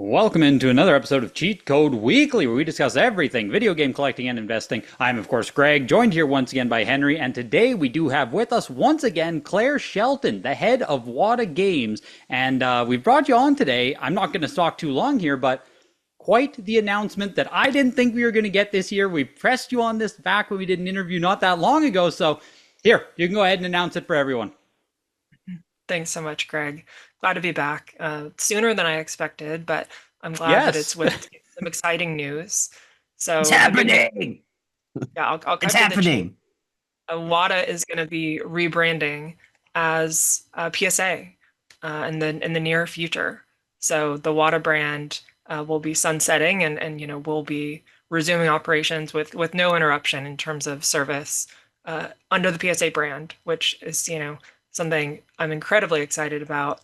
Welcome into another episode of Cheat Code Weekly, where we discuss everything video game collecting and investing. I'm, of course, Greg, joined here once again by Henry, and today we do have with us once again Claire Shelton, the head of WATA Games. And we've brought you on today. I'm not going to talk too long here, but quite the announcement that I didn't think we were going to get this year. We pressed you on this back when we did an interview not that long ago, so here, you can go ahead and announce it for everyone. Thanks so much, Greg. Glad to be back sooner than I expected, but I'm glad that it's with some exciting news. So it's happening. I'll cut it's to happening. WATA is going to be rebranding as PSA in the near future. So the WATA brand will be sunsetting, and we'll be resuming operations with no interruption in terms of service under the PSA brand, which is something I'm incredibly excited about.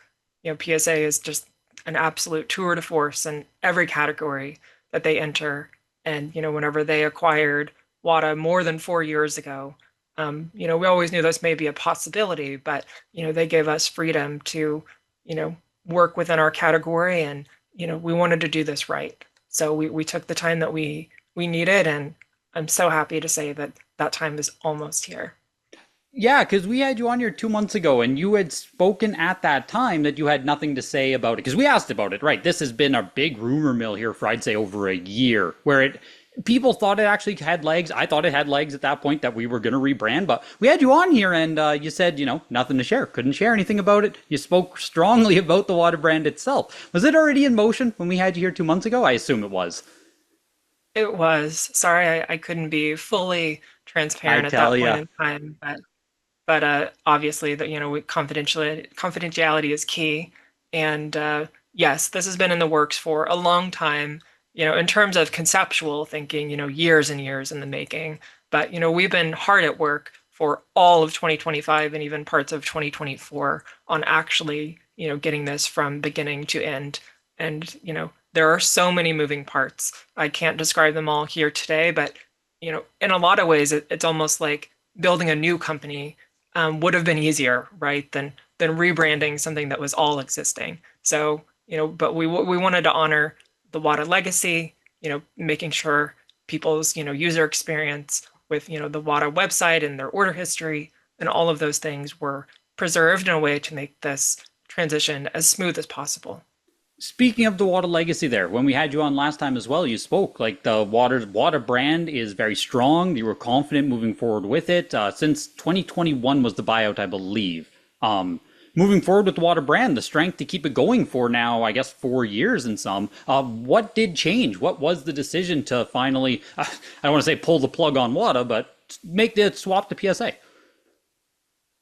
PSA is just an absolute tour de force in every category that they enter. And, whenever they acquired WATA more than 4 years ago, we always knew this may be a possibility, but, they gave us freedom to, work within our category, and, we wanted to do this right. So we took the time that we needed, and I'm so happy to say that that time is almost here. Yeah, because we had you on here 2 months ago, and you had spoken at that time that you had nothing to say about it. Because we asked about it, right? This has been a big rumor mill here for, I'd say, over a year, where people thought it actually had legs. I thought it had legs at that point, that we were going to rebrand. But we had you on here, and you said, nothing to share. Couldn't share anything about it. You spoke strongly about the WATA brand itself. Was it already in motion when we had you here 2 months ago? I assume it was. It was. Sorry, I couldn't be fully transparent at that point in time, but obviously that confidentiality is key, and yes, this has been in the works for a long time. In terms of conceptual thinking, years and years in the making. But we've been hard at work for all of 2025 and even parts of 2024 on actually getting this from beginning to end. And there are so many moving parts. I can't describe them all here today, but in a lot of ways, it's almost like building a new company would have been easier, right, than rebranding something that was all existing. So, but we wanted to honor the WATA legacy, making sure people's, user experience with, the WATA website and their order history and all of those things were preserved in a way to make this transition as smooth as possible. Speaking of the WATA legacy there, when we had you on last time as well, you spoke like the WATA brand is very strong. You were confident moving forward with it. Since 2021 was the buyout, I believe. Moving forward with the WATA brand, the strength to keep it going for now, I guess, 4 years and some. What did change? What was the decision to finally, I don't want to say pull the plug on WATA, but make the swap to PSA?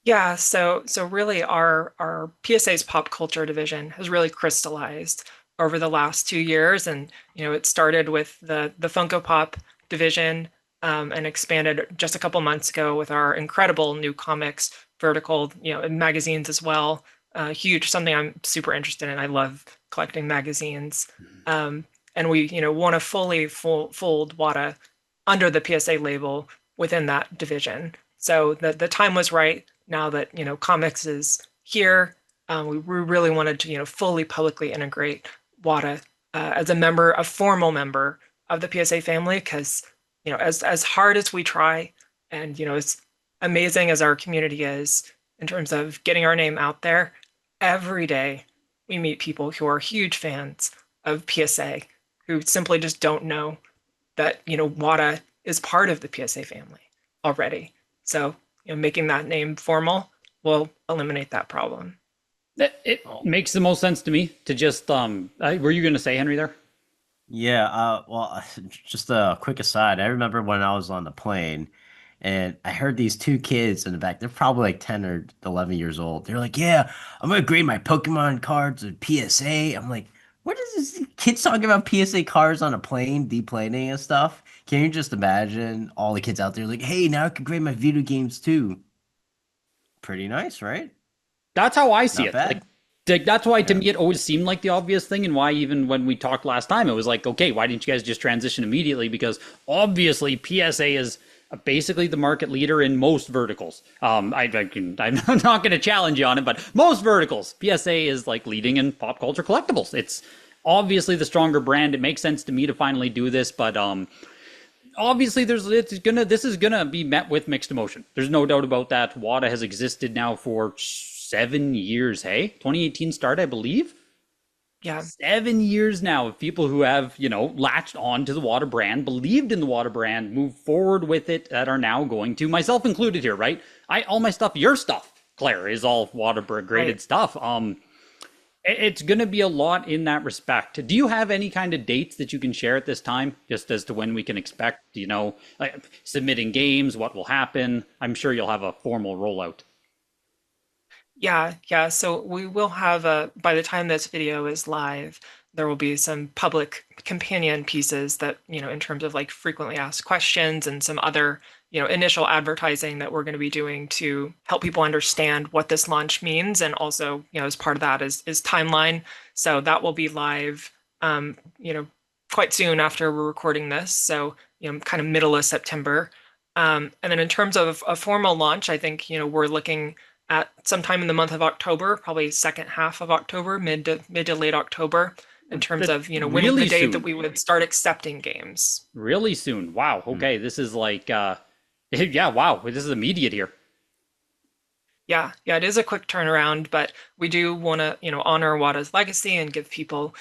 Yeah, so really our PSA's pop culture division has really crystallized over the last 2 years, and it started with the Funko Pop division and expanded just a couple months ago with our incredible new comics vertical, and magazines as well. Huge, something I'm super interested in. I love collecting magazines, and we want to fully fold WATA under the PSA label within that division. So the time was right. Now that comics is here, we really wanted to fully publicly integrate WATA as a formal member of the PSA family, because as hard as we try, and as amazing as our community is in terms of getting our name out there, every day we meet people who are huge fans of PSA who simply just don't know that WATA is part of the PSA family already. So making that name formal will eliminate that problem. It makes the most sense to me to just, were you going to say, Henry, there? Yeah, well, just a quick aside. I remember when I was on the plane and I heard these two kids in the back. They're probably like 10 or 11 years old. They're like, yeah, I'm going to grade my Pokemon cards with PSA. I'm like, what is this? Kids talking about PSA cards on a plane, deplaning and stuff? Can you just imagine all the kids out there like, hey, now I can grade my video games too? Pretty nice, right? That's how I see Not it. bad. Like, that's why to me it always seemed like the obvious thing, and why even when we talked last time, it was like, okay, why didn't you guys just transition immediately? Because obviously PSA is basically the market leader in most verticals. I'm not going to challenge you on it, but most verticals, PSA is like leading in pop culture collectibles. It's obviously the stronger brand. It makes sense to me to finally do this, but obviously this is gonna be met with mixed emotion. There's no doubt about that. WATA has existed now for 7 years. Hey, 2018 start, I believe. Yeah. 7 years now of people who have, latched on to the WATA brand, believed in the WATA brand, moved forward with it, that are now going to, myself included here, right? All my stuff, your stuff, Claire, is all WATA graded Right. stuff. It's going to be a lot in that respect. Do you have any kind of dates that you can share at this time, just as to when we can expect, like submitting games, what will happen? I'm sure you'll have a formal rollout. Yeah, yeah. So we will have by the time this video is live, there will be some public companion pieces that, in terms of like frequently asked questions and some other, initial advertising that we're going to be doing to help people understand what this launch means. And also, as part of that is timeline. So that will be live, quite soon after we're recording this. So, kind of middle of September. And then in terms of a formal launch, I think, we're looking at sometime in the month of October, probably second half of October, mid to late October, in terms of, when Really the date soon. that we would start accepting games. Really soon. Wow. Okay. This is like, yeah, wow. This is immediate here. Yeah, yeah, it is a quick turnaround, but we do want to, honor WATA's legacy and give people,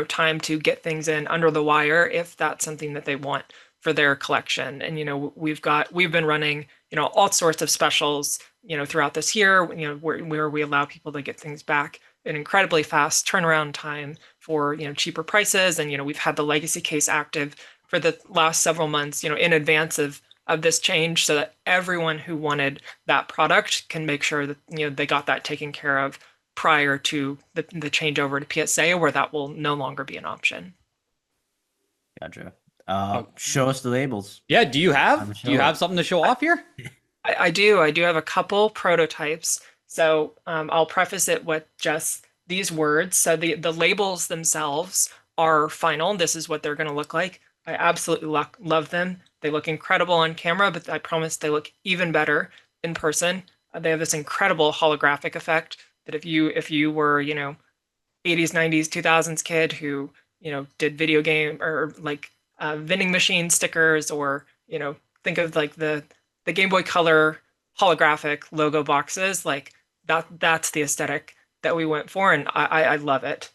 time to get things in under the wire if that's something that they want for their collection. And, we've been running, all sorts of specials, throughout this year, where we allow people to get things back an incredibly fast turnaround time for, cheaper prices. And, we've had the legacy case active for the last several months, in advance of this change, so that everyone who wanted that product can make sure that they got that taken care of prior to the changeover to PSA, where that will no longer be an option. Gotcha. Show us the labels. Yeah, do you have something to show off here? I do have a couple prototypes. So I'll preface it with just these words. So the labels themselves are final. This is what they're going to look like. I absolutely love them. They look incredible on camera, but I promise they look even better in person. They have this incredible holographic effect that if you were, 80s, 90s, 2000s kid who, did video game or like vending machine stickers, or, think of like the Game Boy Color holographic logo boxes, like that's the aesthetic that we went for, and I love it.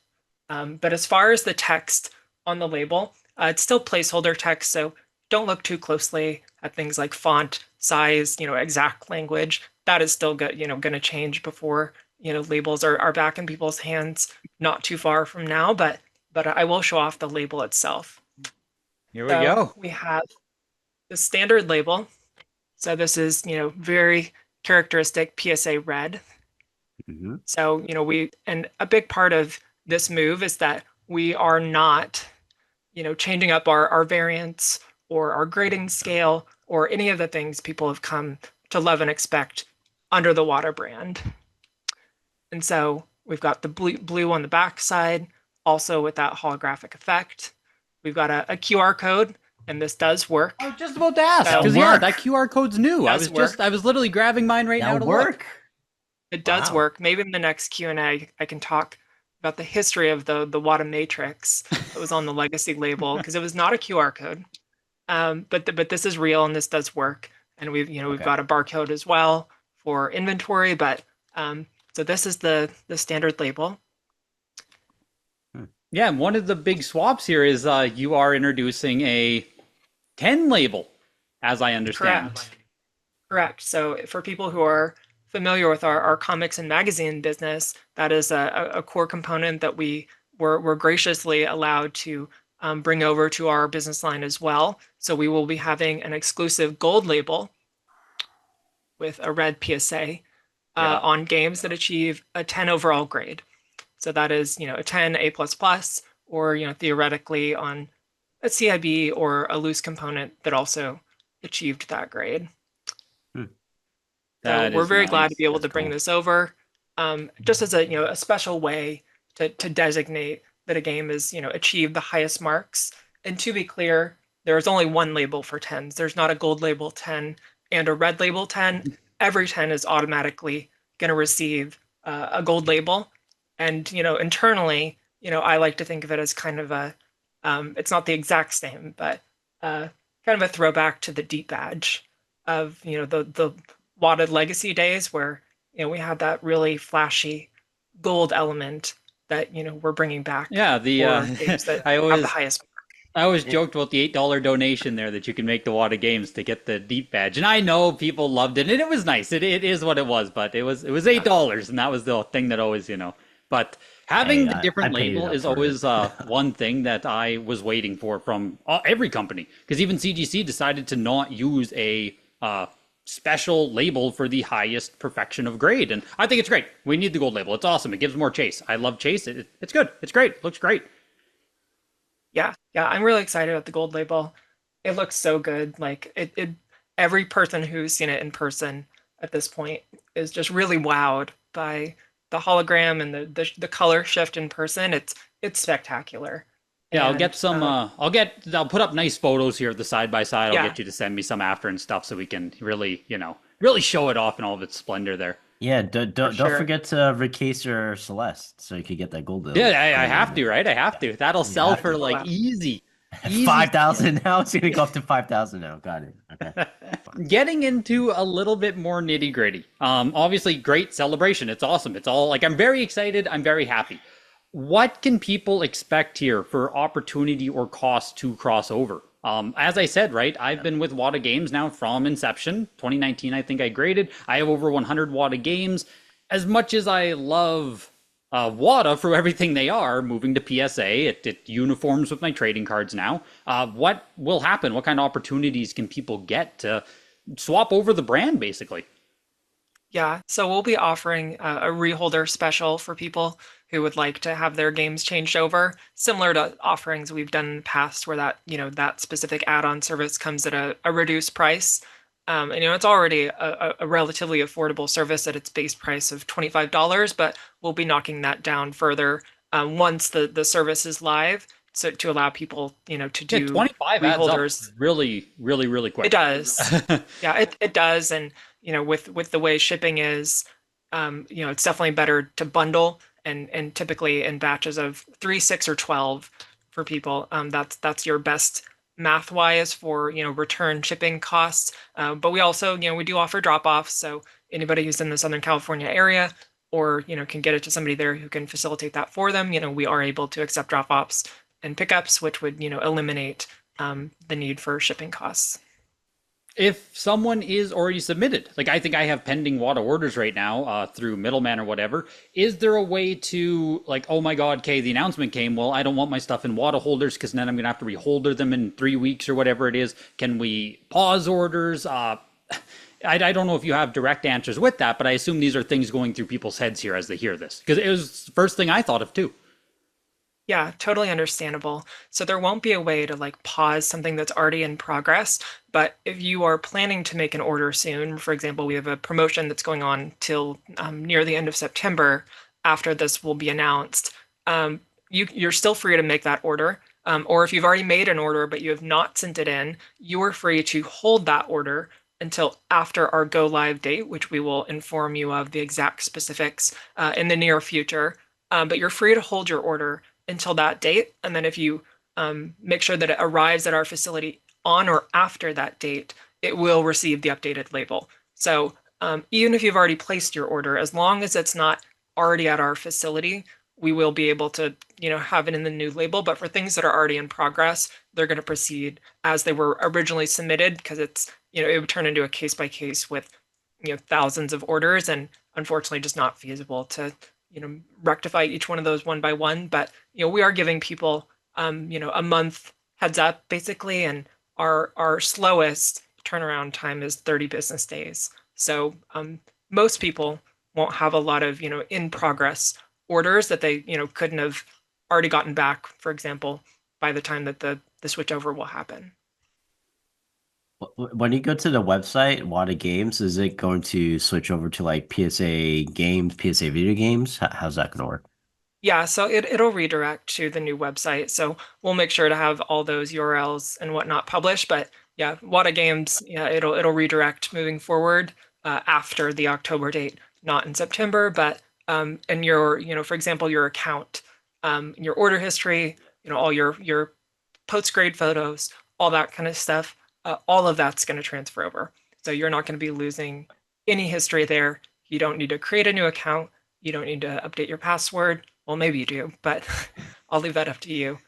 But as far as the text on the label, it's still placeholder text, so don't look too closely at things like font, size, exact language. That is still good, going to change before, labels are back in people's hands not too far from now, but I will show off the label itself. Here we go. We have the standard label. So this is, very characteristic PSA red. Mm-hmm. So, and a big part of this move is that we are not, changing up our variants or our grading scale or any of the things people have come to love and expect under the WATA brand. And so we've got the blue on the back side, also with that holographic effect. We've got a QR code, and this does work. I was just about to ask, because that QR code's new. I was literally grabbing mine right now to look. It does work. Maybe in the next Q&A, I can talk about the history of the WATA matrix that was on the legacy label, because it was not a QR code. But this is real, and this does work. And we've got a barcode as well for inventory. But so this is the standard label. Yeah, and one of the big swaps here is you are introducing a 10 label, as I understand. Correct. So for people who are familiar with our comics and magazine business, that is a core component that we were graciously allowed to bring over to our business line as well. So we will be having an exclusive gold label with a red PSA on games that achieve a 10 overall grade. So that is, a 10 A++, or, theoretically on a CIB or a loose component that also achieved that grade. So we're very glad to be able to bring this over, just as a special way to designate that a game is, achieved the highest marks. And to be clear, there is only one label for 10s. There's not a gold label 10 and a red label 10. Every 10 is automatically going to receive a gold label. And, internally, I like to think of it as kind of a, it's not the exact same, but uh, kind of a throwback to the deep badge of, the WATA legacy days where, we had that really flashy gold element that, we're bringing back Yeah, the for games that I have the always highest. I always joked about the $8 donation there that you can make to WATA Games to get the deep badge, and I know people loved it, and it was nice. It is what it was, but it was Yeah. $8, and that was the thing that always. But having Hey, the I different paid label up is for it. always one thing that I was waiting for from every company, because even CGC decided to not use a special label for the highest perfection of grade, and I think it's great. We need the gold label. It's awesome. It gives more chase. I love chase. It's good. It's great. Looks great. Yeah, I'm really excited about the gold label. It looks so good. Like every person who's seen it in person at this point is just really wowed by the hologram and the color shift in person. It's spectacular. Yeah, I'll get And some. I'll put up nice photos here of the side by side. I'll yeah, get you to send me some after and stuff so we can really show it off in all of its splendor there. Yeah, for don't sure. forget to recase your Celeste so you could get that Yeah, I gold have to, label. right? I have Yeah, to. That'll you sell have for to. Oh, like wow. easy. 5,000 now. It's gonna go up to 5,000 now. Got it. Okay. Getting into a little bit more nitty gritty. Obviously, great celebration. It's awesome. It's all like I'm very excited. I'm very happy. What can people expect here for opportunity or cost to cross over? As I said, right, I've been with WATA Games now from inception, 2019. I think I graded. I have over 100 WATA games. As much as I love WATA for everything they are, moving to PSA, it uniforms with my trading cards now. What will happen? What kind of opportunities can people get to swap over the brand, basically? Yeah, so we'll be offering a reholder special for people who would like to have their games changed over, similar to offerings we've done in the past where that specific add-on service comes at a reduced price. And it's already a relatively affordable service at its base price of $25, but we'll be knocking that down further once the service is live, so to allow people, to Yeah, do 25 adds up reholders. really It quick. does. Yeah, it does. And with the way shipping is, it's definitely better to bundle and typically in batches of 3, 6, or 12 for people. That's your best math wise for return shipping costs. But we also we do offer drop offs. So anybody who's in the Southern California area or can get it to somebody there who can facilitate that for them. We are able to accept drop offs and pickups, which would eliminate the need for shipping costs. If someone is already submitted, like I think I have pending WATA orders right now through middleman or whatever, is there a way to like, oh my God, Kay, the announcement came. Well, I don't want my stuff in WATA holders because then I'm going to have to reholder them in 3 weeks or whatever it is. Can we pause orders? I don't know if you have direct answers with that, but I assume these are things going through people's heads here as they hear this because it was the first thing I thought of too. Yeah, totally understandable. So there won't be a way to like pause something that's already in progress. But if you are planning to make an order soon, for example, we have a promotion that's going on till near the end of September after this will be announced. You're still free to make that order. Or if you've already made an order but you have not sent it in, you are free to hold that order until after our go live date, which we will inform you of the exact specifics in the near future. But you're free to hold your order until that date. And then if you make sure that it arrives at our facility on or after that date, it will receive the updated label. So even if you've already placed your order, as long as it's not already at our facility, we will be able to, have it in the new label. But for things that are already in progress, they're going to proceed as they were originally submitted because it's, it would turn into a case by case with, thousands of orders and unfortunately just not feasible to rectify each one of those one by one. But we are giving people a month heads up basically, and our slowest turnaround time is 30 business days. So most people won't have a lot of in progress orders that they couldn't have already gotten back, for example, by the time that the switchover will happen. When you go to the website, WATA Games, is it going to switch over to like PSA games, PSA video games? How's that going to work? Yeah, so it'll redirect to the new website. So we'll make sure to have all those URLs and whatnot published. But yeah, WATA Games, yeah, it'll redirect moving forward after the October date, not in September, but and your, for example, your account your order history, all your post-grade photos, all that kind of stuff. All of that's going to transfer over. So you're not going to be losing any history there. You don't need to create a new account. You don't need to update your password. Well, maybe you do, but I'll leave that up to you.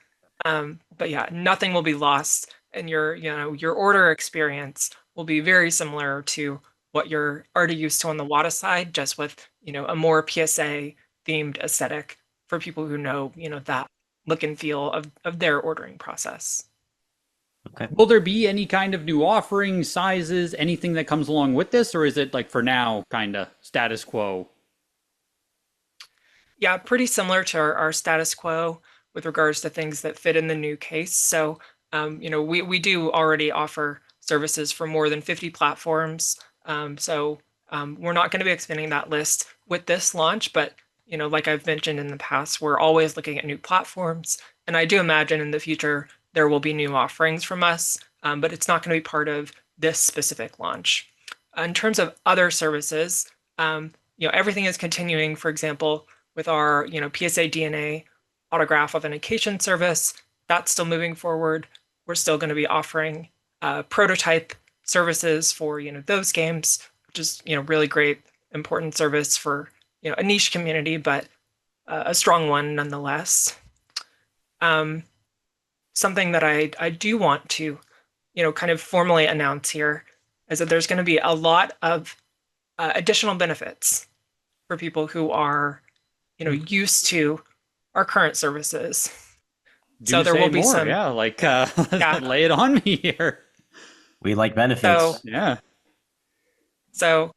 But yeah, nothing will be lost, and your order experience will be very similar to what you're already used to on the WATA side, just with a more PSA themed aesthetic for people who know that look and feel of their ordering process. Okay. Will there be any kind of new offerings, sizes, anything that comes along with this, or is it like for now kind of status quo? Yeah, pretty similar to our status quo with regards to things that fit in the new case. So, we do already offer services for more than 50 platforms. We're not going to be expanding that list with this launch, but like I've mentioned in the past, we're always looking at new platforms, and I do imagine in the future there will be new offerings from us, but it's not going to be part of this specific launch. In terms of other services, everything is continuing. For example, with our PSA DNA autograph authentication service, that's still moving forward. We're still going to be offering prototype services for those games, which is really great, important service for a niche community, but a strong one nonetheless. Something that I do want to kind of formally announce here is that there's going to be a lot of additional benefits for people who are used to our current services. Do there say will be more, some, yeah. Like, yeah. lay it on me here. We like So, benefits. Yeah. so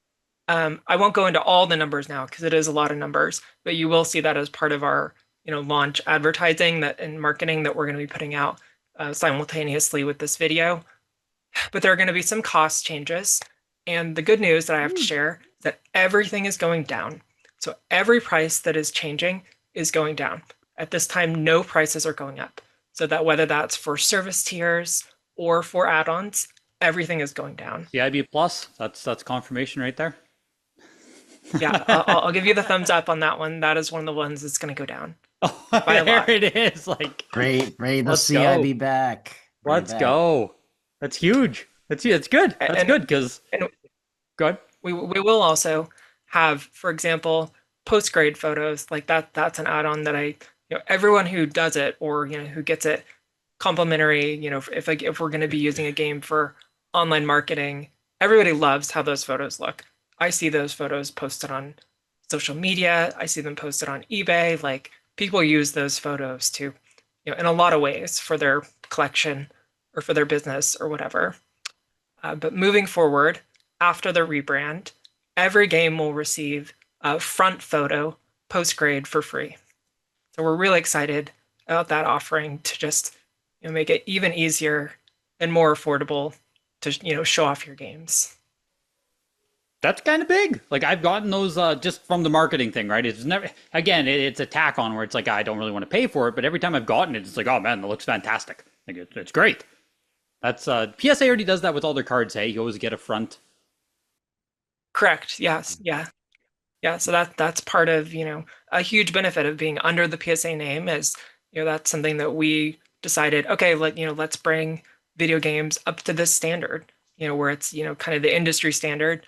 I won't go into all the numbers now because it is a lot of numbers, but you will see that as part of our launch advertising that and marketing that we're going to be putting out simultaneously with this video. But there are going to be some cost changes, and the good news that I have to share is that everything is going down. So every price that is changing is going down. At this time, no prices are going up. So that whether that's for service tiers or for add-ons, everything is going down. CIB plus, that's confirmation right there. Yeah, I'll give you the thumbs up on that one. That is one of the ones that's going to go down Oh, by a there lot. it is. Like, Bring the let's CIB go. back. Bring it Let's back. go. That's huge. That's good. That's And good because and good. we will also have, for example, post-grade photos. Like that's an add-on that everyone who does it or who gets it complimentary, if we're going to be using a game for online marketing, everybody loves how those photos look. I see those photos posted on social media. I see them posted on eBay. Like people use those photos to, in a lot of ways for their collection or for their business or whatever. But moving forward, after the rebrand, every game will receive a front photo post-grade for free. So we're really excited about that offering to just make it even easier and more affordable to show off your games. That's kind of big. Like I've gotten those just from the marketing thing, right? It's never again, it's a tack on where it's like I don't really want to pay for it, but every time I've gotten it, it's like, oh man, that looks fantastic. Like it's great. That's PSA already does that with all their cards. Hey, you always get a front. Correct. Yes. Yeah. Yeah. So that's part of a huge benefit of being under the PSA name is that's something that we decided. Okay, let's bring video games up to this standard. Where it's kind of the industry standard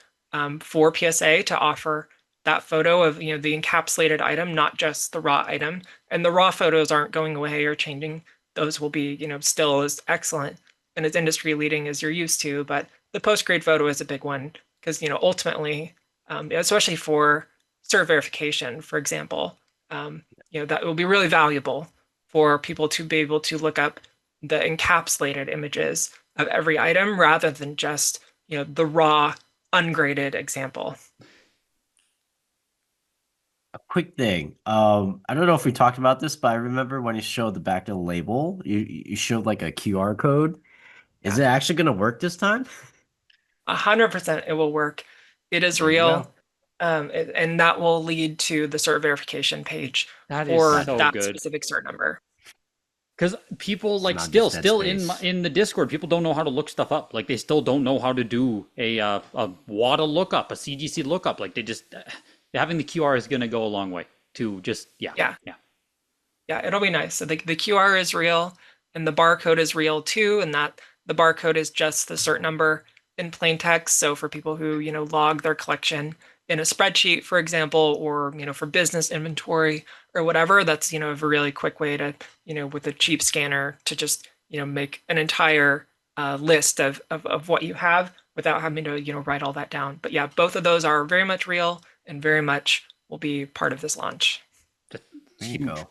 for PSA to offer that photo of the encapsulated item, not just the raw item. And the raw photos aren't going away or changing. Those will be still as excellent and as industry leading as you're used to. But the post-grade photo is a big one because ultimately, especially for cert verification, for example, that will be really valuable for people to be able to look up the encapsulated images of every item rather than just the raw ungraded example. A quick thing. I don't know if we talked about this, but I remember when you showed the back of the label, you showed like a QR code. Is Yeah, it actually going to work this time? 100% it will work. It is There you real. go. And that will lead to the cert verification page That is for so that good. specific cert number. Because people It's like not just dead still space. in the Discord, people don't know how to look stuff up. Like they still don't know how to do a WATA lookup, a CGC lookup. Like they just having the QR is going to go a long way to just Yeah. yeah. Yeah, it'll be nice. So the QR is real and the barcode is real too, and that the barcode is just the cert number in plain text. So for people who, log their collection in a spreadsheet, for example, or, for business inventory or whatever, that's, a really quick way to, with a cheap scanner to just, make an entire list of what you have without having to, write all that down. But yeah, both of those are very much real and very much will be part of this launch. That's There you huge. go.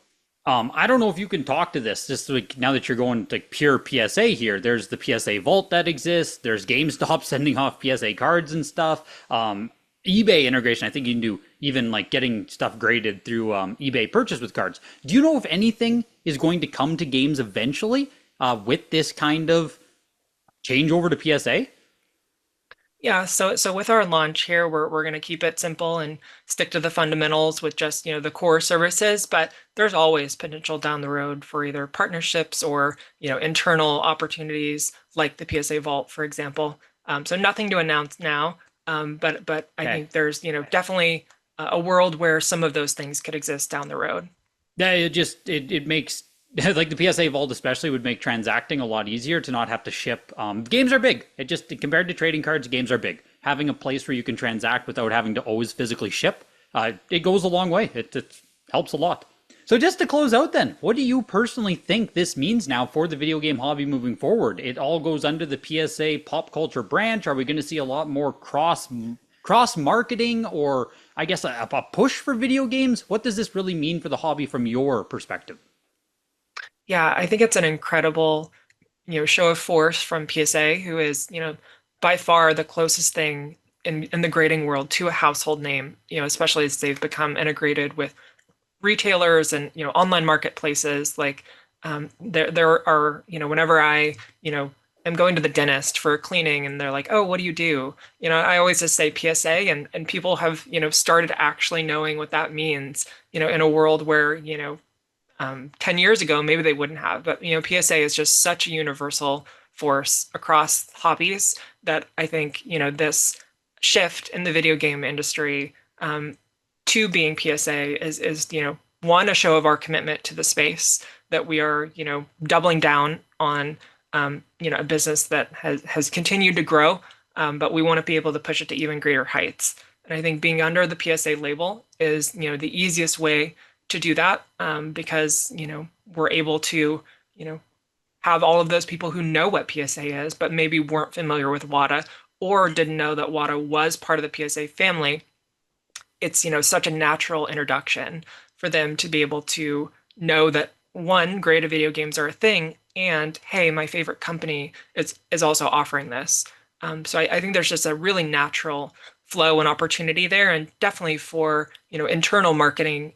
I don't know if you can talk to this. Just like now that you're going to pure PSA here, there's the PSA Vault that exists. There's GameStop sending off PSA cards and stuff. eBay integration. I think you can do even like getting stuff graded through eBay purchase with cards. Do you know if anything is going to come to games eventually with this kind of change over to PSA? Yeah, so with our launch here, we're going to keep it simple and stick to the fundamentals with just, the core services, but there's always potential down the road for either partnerships or, internal opportunities like the PSA Vault, for example. So nothing to announce now, but I Okay. think there's, definitely a world where some of those things could exist down the road. Yeah, it makes like the PSA Vault especially would make transacting a lot easier to not have to ship. Games are big. It just compared to trading cards, games are big. Having a place where you can transact without having to always physically ship, it goes a long way. It helps a lot. So just to close out then, what do you personally think this means now for the video game hobby moving forward? It all goes under the PSA pop culture branch. Are we going to see a lot more cross marketing, or I guess a push for video games? What does this really mean for the hobby from your perspective? Yeah, I think it's an incredible, show of force from PSA, who is, by far the closest thing in the grading world to a household name, especially as they've become integrated with retailers and, online marketplaces. Like, there are, whenever I, am going to the dentist for cleaning and they're like, oh, what do you do? I always just say PSA, and people have, started actually knowing what that means, in a world where, 10 years ago, maybe they wouldn't have. But, PSA is just such a universal force across hobbies that I think, this shift in the video game industry to being PSA is, one, a show of our commitment to the space, that we are, doubling down on, a business that has continued to grow, but we want to be able to push it to even greater heights. And I think being under the PSA label is, the easiest way to do that, because, we're able to, have all of those people who know what PSA is, but maybe weren't familiar with WATA or didn't know that WATA was part of the PSA family. It's, such a natural introduction for them to be able to know that, one, great video games are a thing, and hey, my favorite company is also offering this. So I think there's just a really natural flow and opportunity there, and definitely for, internal marketing,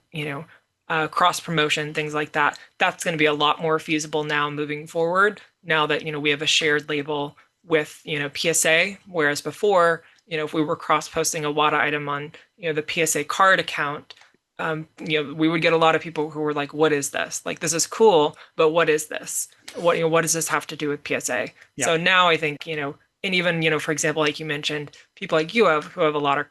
cross promotion, things like that. That's going to be a lot more feasible now moving forward. Now that, we have a shared label with, PSA, whereas before, if we were cross posting a WATA item on, the PSA card account, we would get a lot of people who were like, what is this? Like, this is cool, but what is this? What does this have to do with PSA? Yeah. So now I think, and even, for example, like you mentioned, people like you who have a lot of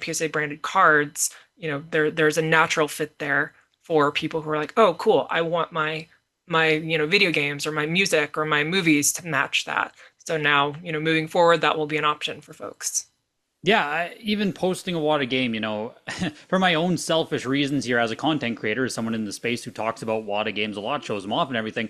PSA branded cards, there's a natural fit there for people who are like, oh, cool, I want my video games or my music or my movies to match that. So now, moving forward, that will be an option for folks. Yeah, even posting a WATA game, for my own selfish reasons here as a content creator, as someone in the space who talks about WATA games a lot, shows them off and everything,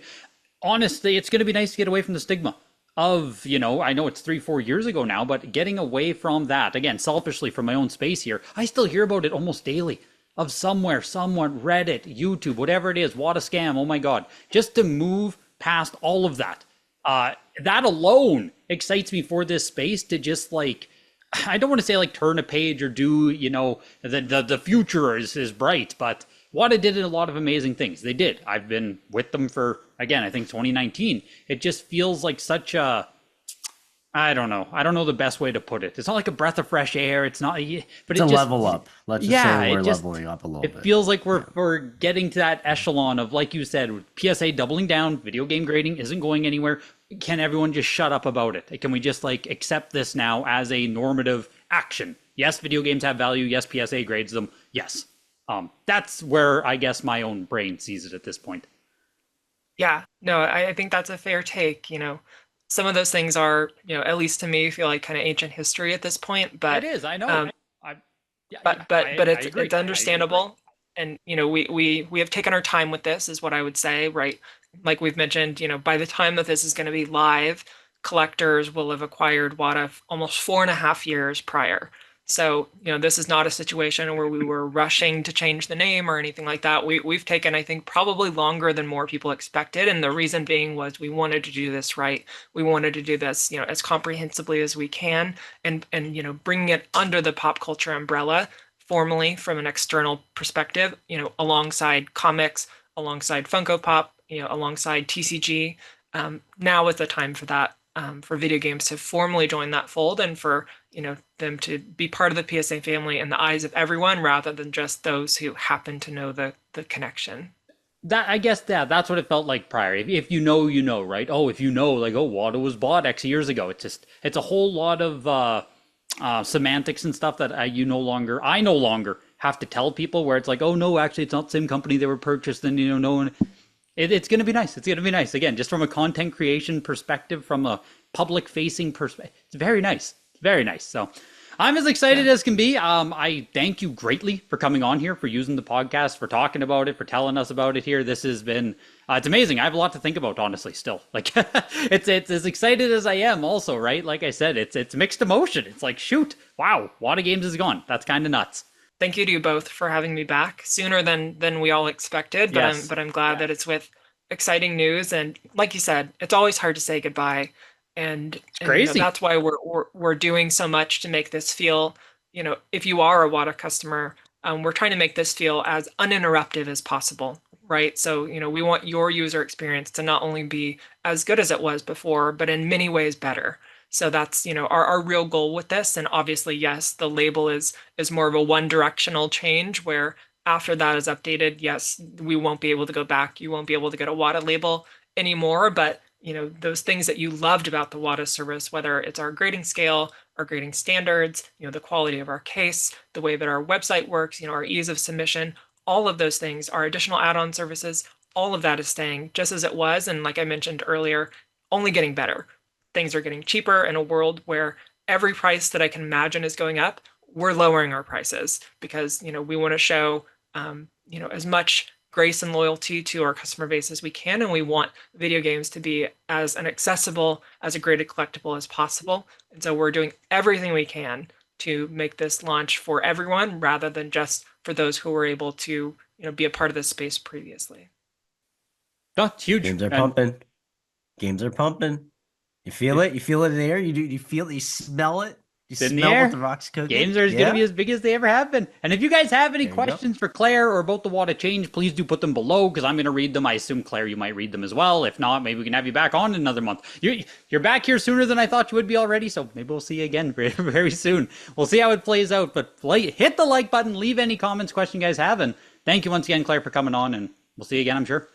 honestly, it's going to be nice to get away from the stigma of, I know it's 3, 4 years ago now, but getting away from that, again, selfishly from my own space here, I still hear about it almost daily. Of somewhere, someone, Reddit, YouTube, whatever it is, WATA scam, oh my God, just to move past all of that. That alone excites me for this space to just like, I don't want to say like turn a page or do, the future is bright, but WATA did a lot of amazing things. They did. I've been with them for, again, I think 2019. It just feels like such a, I don't know. I don't know the best way to put it. It's not like a breath of fresh air. It's not, but It's it a just, level up. Let's just say we're leveling up a little it bit. feels like we're getting to that echelon of, like you said, PSA doubling down. Video game grading isn't going anywhere. Can everyone just shut up about it? Can we just like accept this now as a normative action? Yes, video games have value. Yes, PSA grades them. Yes. That's where I guess my own brain sees it at this point. Yeah, no, I think that's a fair take. Some of those things are, at least to me, feel like kind of ancient history at this point. It But is, I know. um, I Yeah, yeah, but I it's agree. understandable. And we have taken our time with this, is what I would say, right? Like we've mentioned, by the time that this is going to be live, collectors will have acquired WATA almost 4.5 years prior. So, this is not a situation where we were rushing to change the name or anything like that. We've taken, I think, probably longer than more people expected. And the reason being was we wanted to do this right. We wanted to do this, as comprehensively as we can, and bringing it under the pop culture umbrella formally from an external perspective, alongside comics, alongside Funko Pop, alongside TCG. Now is the time for that, for video games to formally join that fold, and for them to be part of the PSA family in the eyes of everyone, rather than just those who happen to know the connection. That I guess that's what it felt like prior. If you know, you know, right? Oh, if you know, like, oh, WATA was bought X years ago. It's a whole lot of semantics and stuff that I no longer have to tell people. Where it's like, oh no, actually, it's not the same company they were purchased, and no one. It's going to be nice. It's going to be nice. Again, just from a content creation perspective, from a public facing perspective, it's very nice. Very nice. So I'm as excited as can be. I thank you greatly for coming on here, for using the podcast, for talking about it, for telling us about it here. This has been, it's amazing. I have a lot to think about, honestly, still. Like, it's as excited as I am also, right? Like I said, it's mixed emotion. It's like, shoot, wow, WATA Games is gone. That's kind of nuts. Thank you to you both for having me back sooner than we all expected. But Yes. I'm glad that it's with exciting news. And like you said, it's always hard to say goodbye. And Crazy. that's why we're doing so much to make this feel, if you are a WATA customer, we're trying to make this feel as uninterrupted as possible, right? So, we want your user experience to not only be as good as it was before, but in many ways better. So that's, our real goal with this. And obviously, yes, the label is more of a one directional change, where after that is updated, yes, we won't be able to go back. You won't be able to get a WATA label anymore. But those things that you loved about the WATA service, whether it's our grading scale, our grading standards, the quality of our case, the way that our website works, our ease of submission, all of those things, our additional add-on services, all of that is staying just as it was. And like I mentioned earlier, only getting better. Things are getting cheaper in a world where every price that I can imagine is going up. We're lowering our prices because, we want to show, as much grace and loyalty to our customer base as we can, and we want video games to be as an accessible, as a graded collectible as possible. And so we're doing everything we can to make this launch for everyone, rather than just for those who were able to, be a part of this space previously. Oh, it's huge. Games are pumping. Games are pumping. You feel it? You feel it in the air? You feel it? You smell it? You In the smell air. what the rock's cooking? Games are going to be as big as they ever have been. And if you guys have any questions for Claire or about the WATA change, please do put them below, because I'm going to read them. I assume, Claire, you might read them as well. If not, maybe we can have you back on in another month. You're back here sooner than I thought you would be already, so maybe we'll see you again very, very soon. We'll see how it plays out. But hit the like button, leave any comments, questions you guys have, and thank you once again, Claire, for coming on, and we'll see you again, I'm sure.